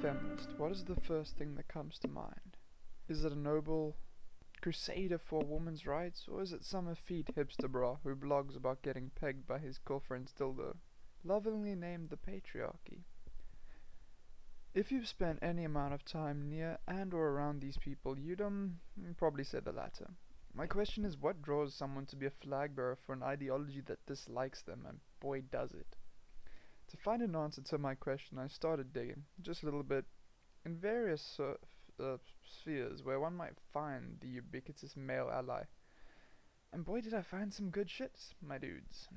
feminist, what is the first thing that comes to mind? Is it a noble crusader for women's rights, or is it some effete hipster bra who blogs about getting pegged by his girlfriend's dildo, lovingly named the patriarchy? If you've spent any amount of time near and or around these people, you'd probably say the latter. My question is, what draws someone to be a flag bearer for an ideology that dislikes them, and boy does it. To find an answer to my question, I started digging, just a little bit, in various spheres where one might find the ubiquitous male ally. And boy did I find some good shit, my dudes.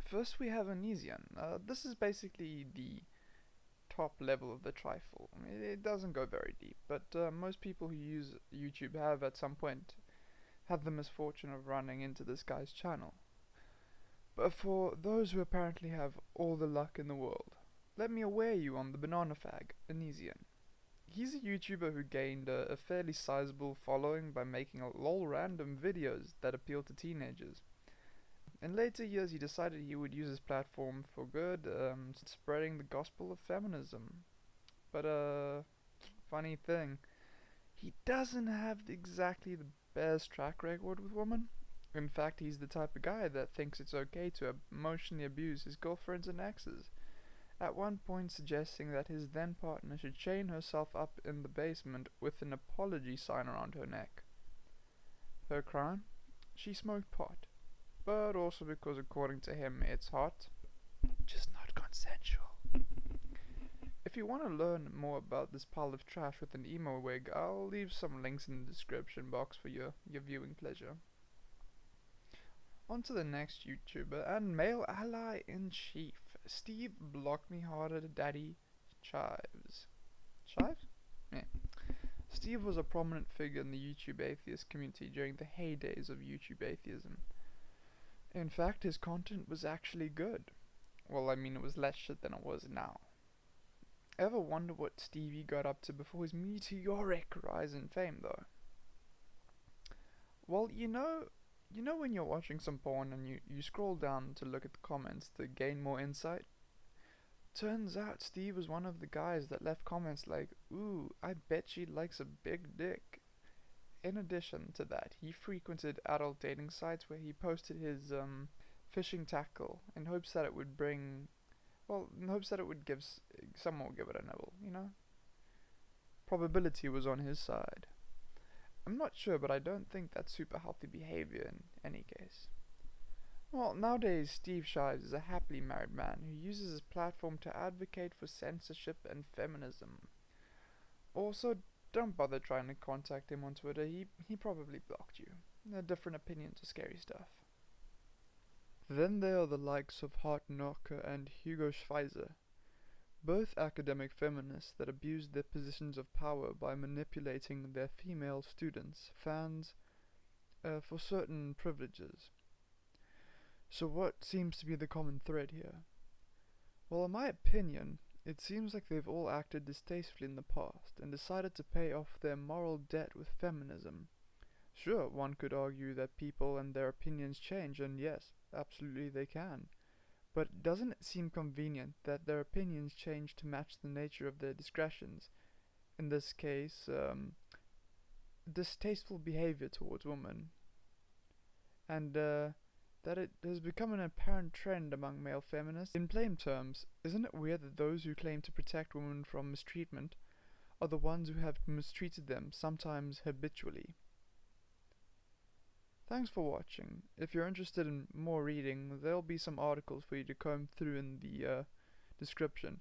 First we have Anesian. This is basically the top level of the trifle. I mean, it doesn't go very deep, but most people who use YouTube have at some point had the misfortune of running into this guy's channel. But for those who apparently have all the luck in the world, let me aware you on the banana fag, Anesian. He's a YouTuber who gained a fairly sizable following by making lol random videos that appeal to teenagers. In later years he decided he would use his platform for good, spreading the gospel of feminism. But funny thing, he doesn't have exactly the best track record with women. In fact, he's the type of guy that thinks it's okay to emotionally abuse his girlfriends and exes, at one point suggesting that his then partner should chain herself up in the basement with an apology sign around her neck. Her crime? She smoked pot, but also because according to him it's hot, just not consensual. If you want to learn more about this pile of trash with an emo wig, I'll leave some links in the description box for your viewing pleasure. On to the next YouTuber and male ally in chief, Steve Block Me Harder Daddy Chives. Chives? Yeah. Steve was a prominent figure in the YouTube atheist community during the heydays of YouTube atheism. In fact, his content was actually good. Well, I mean, it was less shit than it was now. Ever wonder what Stevie got up to before his meteoric rise in fame, though? Well, you know when you're watching some porn and you scroll down to look at the comments to gain more insight? Turns out Steve was one of the guys that left comments like, "Ooh, I bet she likes a big dick." In addition to that, he frequented adult dating sites where he posted his fishing tackle in hopes that it would give someone would give it a nibble, you know? Probability was on his side. I'm not sure, but I don't think that's super healthy behavior in any case. Well, nowadays Steve Shives is a happily married man who uses his platform to advocate for censorship and feminism. Also, don't bother trying to contact him on Twitter, he probably blocked you. Different opinions are scary stuff. Then there are the likes of Hart Knocker and Hugo Schweizer, both academic feminists that abused their positions of power by manipulating their female students, fans, for certain privileges. So what seems to be the common thread here? Well, in my opinion, it seems like they've all acted distastefully in the past and decided to pay off their moral debt with feminism. Sure, one could argue that people and their opinions change, and yes, absolutely they can. But doesn't it seem convenient that their opinions change to match the nature of their discretions? In this case, distasteful behavior towards women. And that it has become an apparent trend among male feminists. In plain terms, isn't it weird that those who claim to protect women from mistreatment are the ones who have mistreated them, sometimes habitually? Thanks for watching. If you're interested in more reading, there'll be some articles for you to comb through in the description.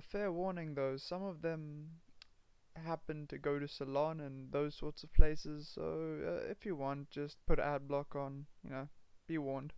Fair warning though, some of them happen to go to Salon and those sorts of places, so if you want, just put ad block on, be warned.